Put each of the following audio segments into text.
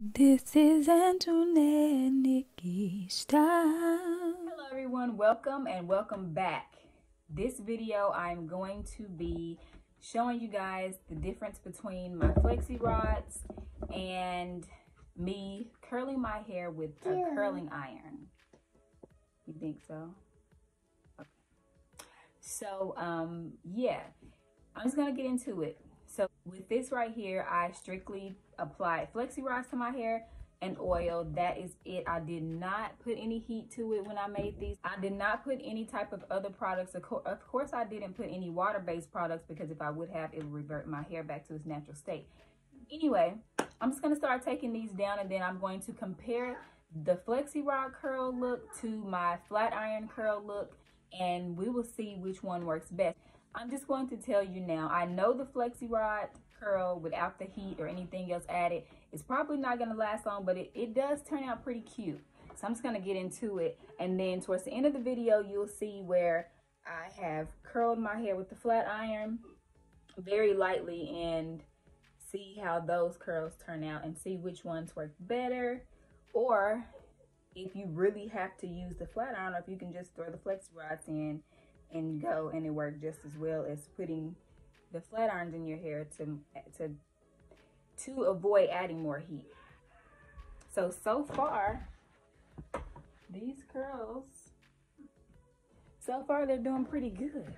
This is Antoinette Nikki style. Hello everyone, welcome and welcome back. This video I'm going to be showing you guys the difference between my flexi rods and me curling my hair with a curling iron. You think so? Okay. So yeah, I'm just gonna get into it. So with this right here, I strictly applied flexi rods to my hair and oil. That is it. I did not put any heat to it when I made these. I did not put any type of other products. Of course I didn't put any water-based products, because if I would have, it would revert my hair back to its natural state. Anyway, I'm just gonna start taking these down, and then I'm going to compare the flexi rod curl look to my flat iron curl look, and we will see which one works best. I'm just going to tell you now, I know the flexi rod curl without the heat or anything else added is probably not going to last long, but it does turn out pretty cute. So I'm just going to get into it, and then towards the end of the video you'll see where I have curled my hair with the flat iron very lightly and see how those curls turn out and see which ones work better, or if you really have to use the flat iron, or if you can just throw the flexi rods in and go, and it worked just as well as putting the flat irons in your hair to avoid adding more heat. So far these curls, so far they're doing pretty good.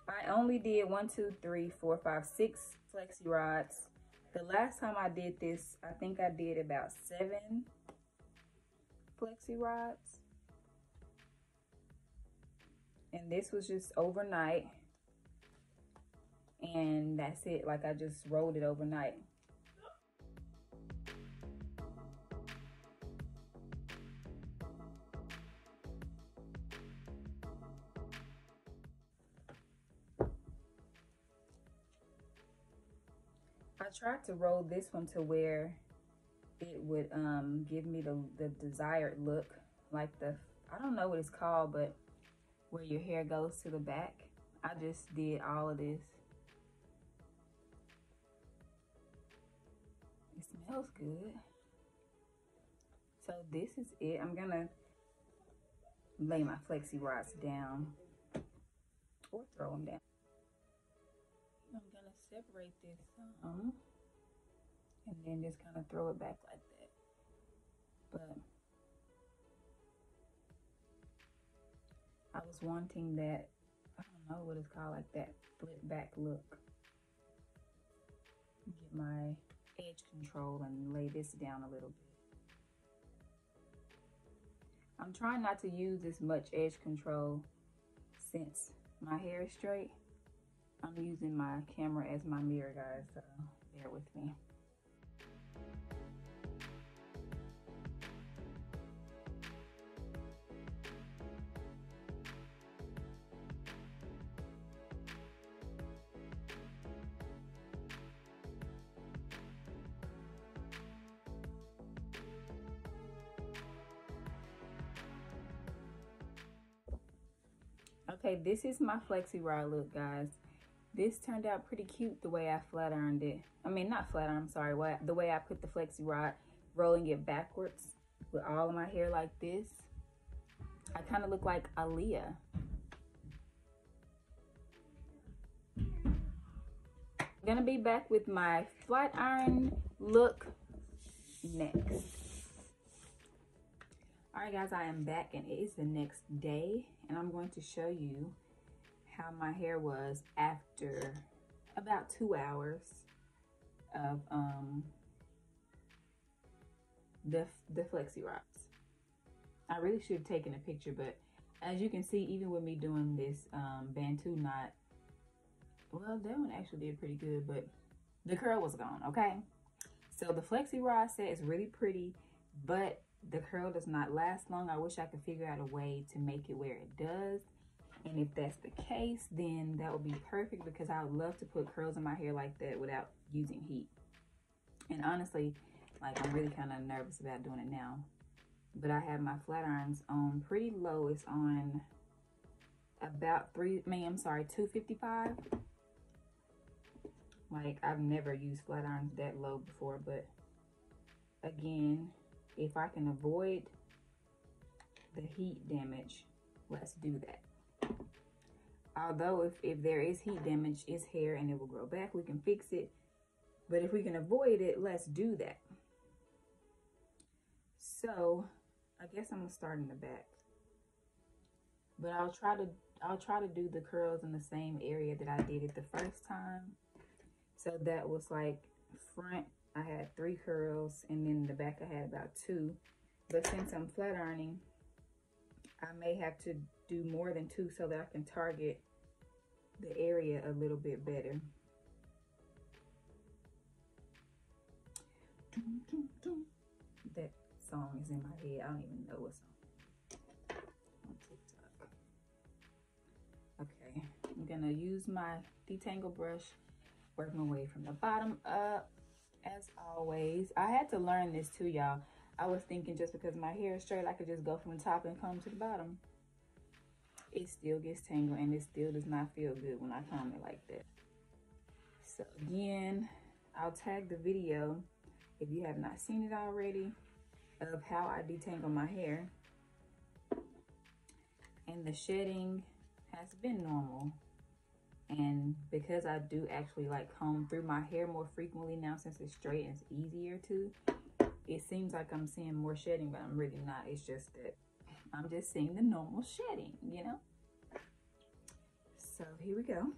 I only did 1, 2, 3, 4, 5, 6 flexi rods. The last time I did this, I think I did about 7 flexi rods. And this was just overnight. And that's it, like I just rolled it overnight. I tried to roll this one to where it would give me the desired look, like I don't know what it's called, but where your hair goes to the back. I just did all of this. It smells good. So this is it. I'm gonna lay my flexi rods down or throw them down. I'm gonna separate this some and then just kind of throw it back like that. But I was wanting that, I don't know what it's called, like that flip back look. Get my edge control and lay this down a little bit. I'm trying not to use as much edge control since my hair is straight. I'm using my camera as my mirror, guys, so bear with me. Okay, this is my flexi rod look, guys. This turned out pretty cute the way I flat ironed it. I mean, not flat iron, I'm sorry. The way I put the flexi rod, rolling it backwards with all of my hair like this. I kind of look like Aaliyah. I'm gonna be back with my flat iron look next. All right, guys, I am back, and it is the next day, and I'm going to show you how my hair was after about 2 hours of the flexi rods. I really should have taken a picture, but as you can see, even with me doing this Bantu knot, well, that one actually did pretty good, but the curl was gone. Okay, so the flexi rod set is really pretty, but the curl does not last long. I wish I could figure out a way to make it where it does. And if that's the case, then that would be perfect, because I would love to put curls in my hair like that without using heat. And honestly, like, I'm really kind of nervous about doing it now. But I have my flat irons on pretty low. It's on about 255. Like, I've never used flat irons that low before, but again, if I can avoid the heat damage, let's do that. Although if there is heat damage, it's hair and it will grow back, we can fix it. But if we can avoid it, let's do that. So I guess I'm gonna start in the back, but I'll try to do the curls in the same area that I did it the first time. So that was like front, I had 3 curls, and then in the back I had about 2. But since I'm flat ironing, I may have to do more than 2 so that I can target the area a little bit better. That song is in my head. I don't even know what song. On TikTok. Okay, I'm gonna use my detangle brush, work my way from the bottom up, as always. I had to learn this too, y'all. I was thinking just because my hair is straight, I could just go from the top and comb to the bottom. It still gets tangled, and it still does not feel good when I comb it like that. So again, I'll tag the video if you have not seen it already of how I detangle my hair. And the shedding has been normal. And because I do actually like comb through my hair more frequently now, since it's straight and it's easier to, it seems like I'm seeing more shedding, but I'm really not. It's just that I'm just seeing the normal shedding, you know? So here we go.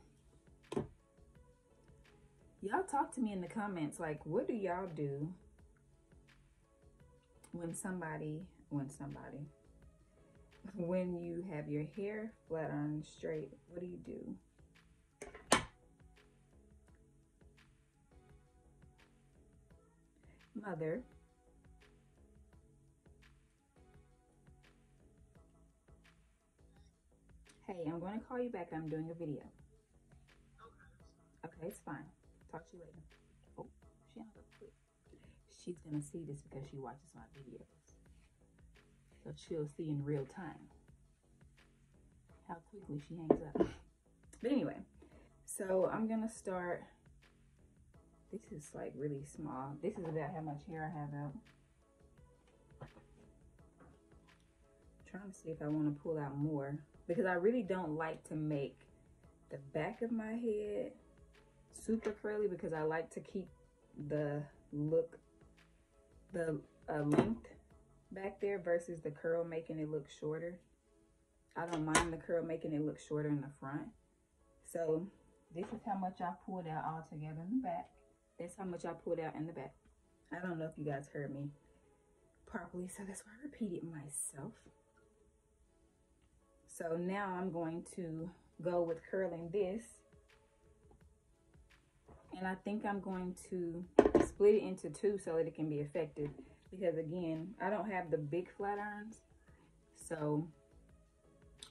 Y'all talk to me in the comments, like, what do y'all do when you have your hair flat ironed straight? What do you do? Mother. Hey, I'm going to call you back. I'm doing a video. Okay, it's fine. Talk to you later. Oh, she hung up quick. She's going to see this because she watches my videos. So she'll see in real time how quickly she hangs up. But anyway, so I'm going to start. This is like really small. This is about how much hair I have out. Trying to see if I want to pull out more, because I really don't like to make the back of my head super curly, because I like to keep the length back there versus the curl making it look shorter. I don't mind the curl making it look shorter in the front. So this is how much I pulled out all together in the back. That's how much I pulled out in the back. I don't know if you guys heard me properly, so that's why I repeated myself. So now I'm going to go with curling this. And I think I'm going to split it into 2 so that it can be effective. Because again, I don't have the big flat irons. So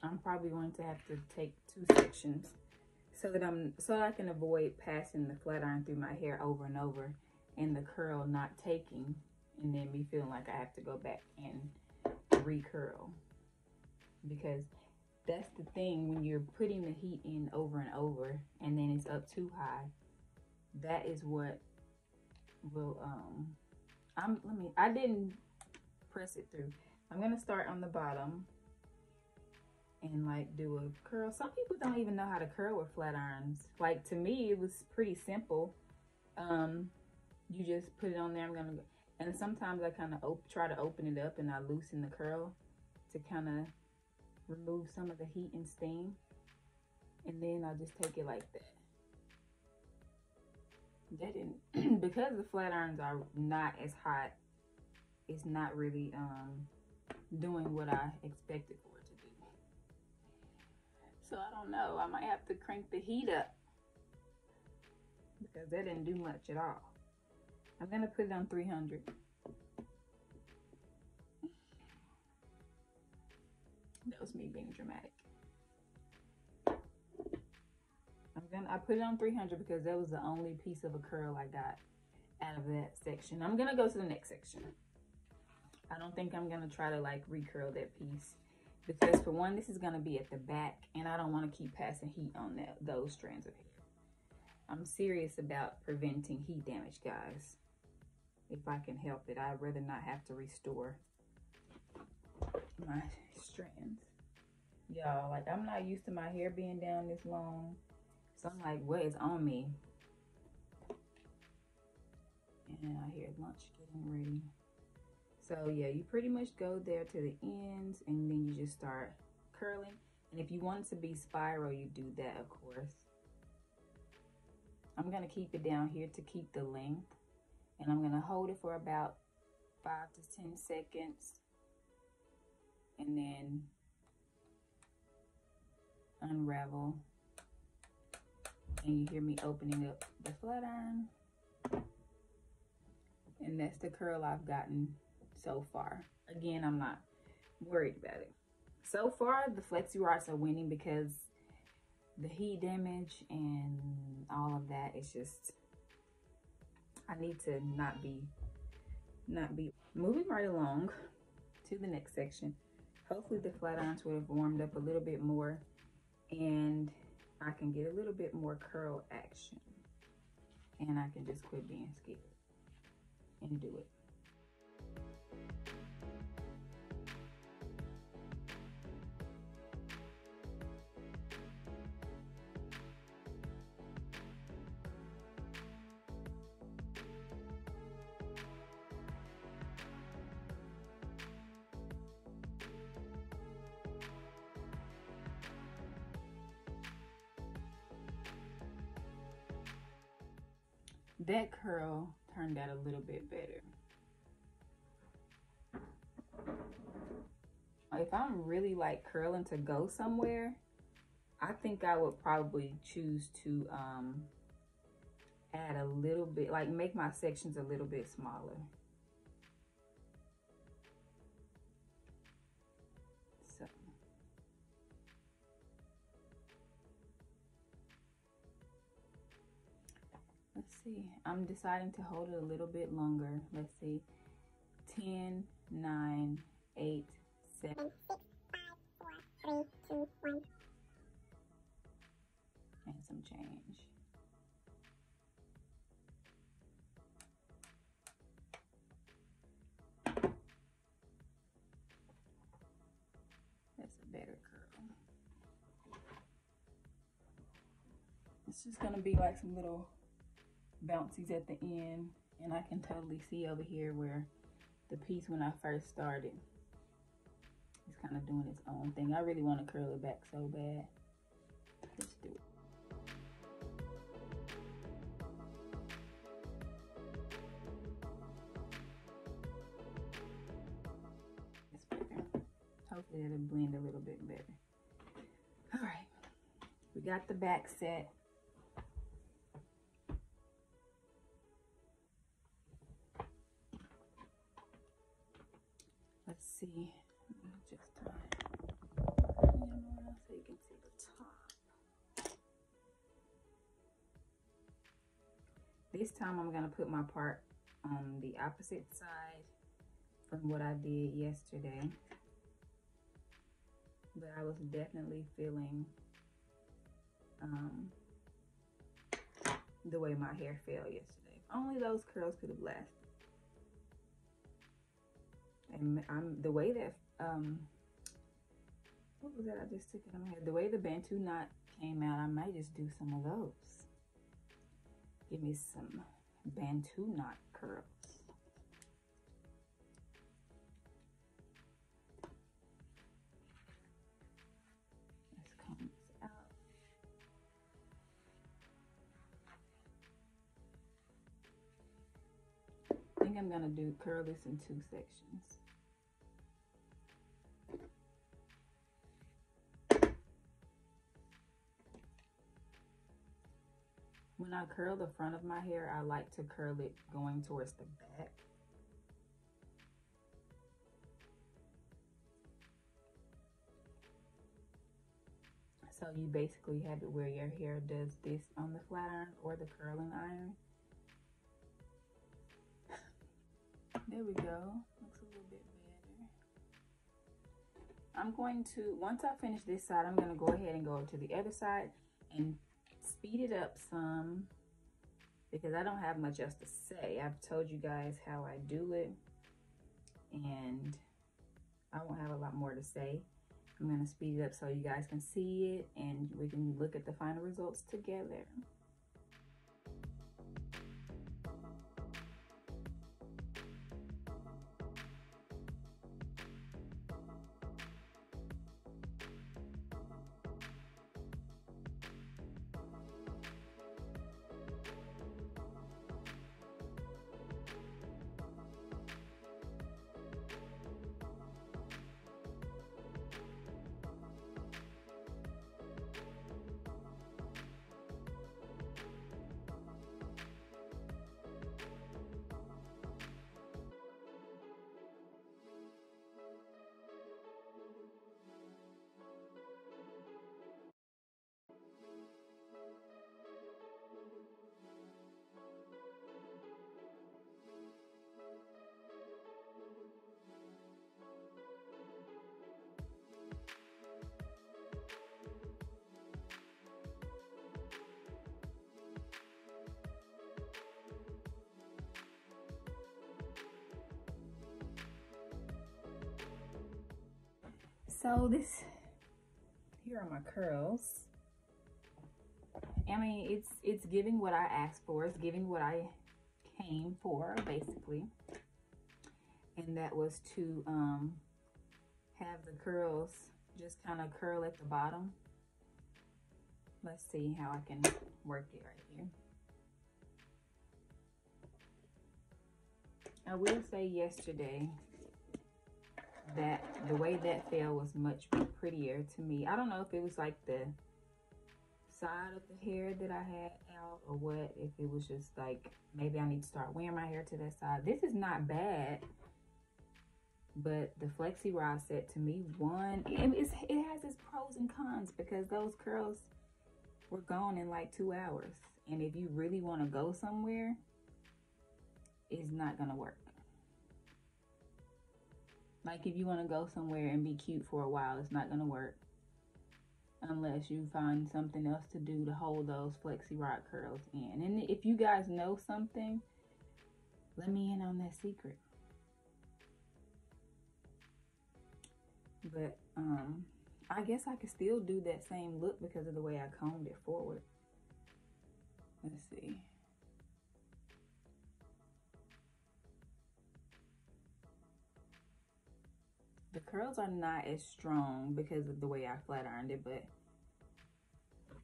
I'm probably going to have to take 2 sections so that I can avoid passing the flat iron through my hair over and over, and the curl not taking, and then me feeling like I have to go back and recurl. Because that's the thing, when you're putting the heat in over and over and then it's up too high, that is what will I didn't press it through. I'm gonna start on the bottom and like do a curl. Some people don't even know how to curl with flat irons. Like, to me, it was pretty simple. You just put it on there. And sometimes I kind of try to open it up and I loosen the curl to kind of remove some of the heat and steam. And then I'll just take it like that. That didn't, because the flat irons are not as hot, it's not really doing what I expected for it to do. So I don't know, I might have to crank the heat up, because that didn't do much at all. I'm gonna put it on 300. That was me being dramatic. I put it on 300 because that was the only piece of a curl I got out of that section. I'm gonna go to the next section. I don't think I'm gonna try to like recurl that piece, because for one, this is gonna be at the back and I don't want to keep passing heat on those strands of hair. I'm serious about preventing heat damage, guys. If I can help it, I'd rather not have to restore my strands. Y'all, like, I'm not used to my hair being down this long. So I'm like, what is on me? And I hear lunch getting ready. So yeah, you pretty much go there to the ends and then you just start curling. And if you want it to be spiral, you do that, of course. I'm gonna keep it down here to keep the length. And I'm gonna hold it for about 5 to 10 seconds. And then unravel. And you hear me opening up the flat iron. And that's the curl I've gotten so far. Again, I'm not worried about it. So far, the Flexi rods are winning because the heat damage and all of that is just, I need to not be moving right along to the next section. Hopefully the flat irons would have warmed up a little bit more and I can get a little bit more curl action. And I can just quit being scared and do it. That curl turned out a little bit better. If I'm really like curling to go somewhere, I think I would probably choose to add a little bit, like make my sections a little bit smaller. So. Let's see, I'm deciding to hold it a little bit longer. Let's see, 10, 9, 8, 7, 6, 5, 4, 3, 2, 1. And some change. That's a better curl. It's just gonna be like some little bouncies at the end, and I can totally see over here where the piece when I first started is kind of doing its own thing. I really want to curl it back so bad. Let's do it. It's better. Hopefully it'll blend a little bit better. All right, we got the back set. Let's see, just tie so you can see the top. This time I'm gonna put my part on the opposite side from what I did yesterday. But I was definitely feeling the way my hair fell yesterday. Only those curls could have lasted. And the way that what was that I just took it on my head? The way the Bantu knot came out, I might just do some of those. Give me some Bantu knot curls. Let's comb this out. I think I'm gonna curl this in 2 sections. When I curl the front of my hair, I like to curl it going towards the back. So you basically have it where your hair does this on the flat iron or the curling iron. There we go. Looks a little bit better. I'm going to, once I finish this side, I'm going to go ahead and go to the other side and speed it up some because I don't have much else to say. I've told you guys how I do it, and I won't have a lot more to say. I'm gonna speed it up so you guys can see it and we can look at the final results together. So here are my curls. I mean, it's giving what I asked for. It's giving what I came for, basically. And that was to have the curls just kind of curl at the bottom. Let's see how I can work it right here. I will say yesterday that the way that fell was much prettier to me. I don't know if it was like the side of the hair that I had out or what, if it was just like maybe I need to start wearing my hair to that side. This is not bad, but the Flexi Rod set to me it has its pros and cons, because those curls were gone in like 2 hours, and if you really want to go somewhere, it's not gonna work. Like if you want to go somewhere and be cute for a while, it's not gonna work unless you find something else to do to hold those Flexi Rod curls in. And if you guys know something, let me in on that secret. But I guess I could still do that same look because of the way I combed it forward. Let's see. The curls are not as strong because of the way I flat ironed it, but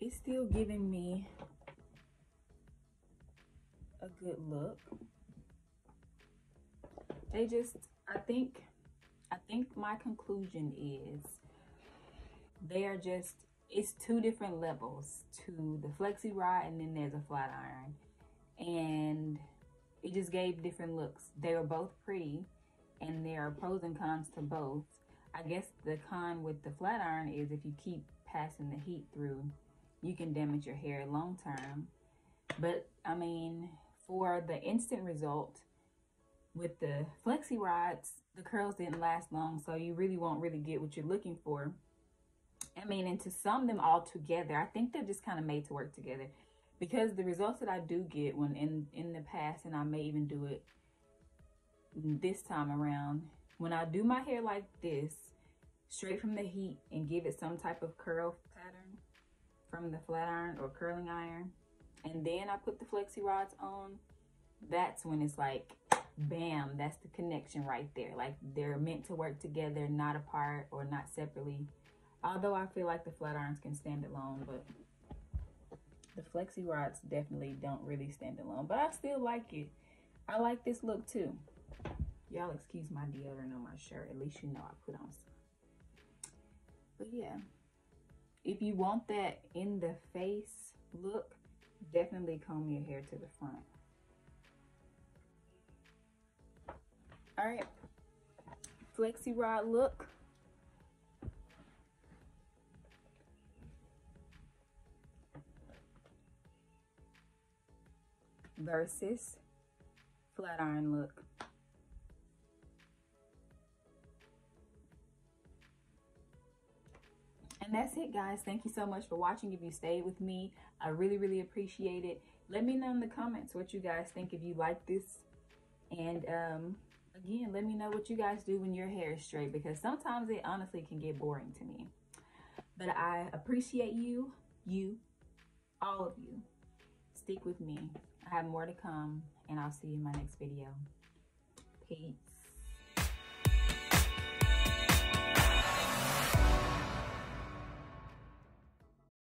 it's still giving me a good look. I think my conclusion is it's two different levels to the Flexi Rod, and then there's a flat iron, and it just gave different looks. They were both pretty, and there are pros and cons to both. I guess the con with the flat iron is if you keep passing the heat through, you can damage your hair long term. But I mean, for the instant result with the Flexi Rods, the curls didn't last long, so you really won't really get what you're looking for. I mean, and to sum them all together, I think they're just kind of made to work together, because the results that I do get when in the past, and I may even do it this time around, when I do my hair like this, straight from the heat, and give it some type of curl pattern from the flat iron or curling iron, and then I put the Flexi Rods on, that's when it's like, bam, that's the connection right there. Like they're meant to work together, not apart or not separately. Although I feel like the flat irons can stand alone, but the Flexi Rods definitely don't really stand alone. But I still like it. I like this look too. Y'all excuse my deodorant on my shirt. At least you know I put on some. But yeah, if you want that in the face look, definitely comb your hair to the front. All right, Flexi Rod look. Versus flat iron look. And that's it, guys. Thank you so much for watching. If you stayed with me, I really appreciate it. let me know in the comments what you guys think, if you like this. And again, let me know what you guys do when your hair is straight, because sometimes it honestly can get boring to me. But I appreciate you, all of you. Stick with me. I have more to come, and I'll see you in my next video. Peace.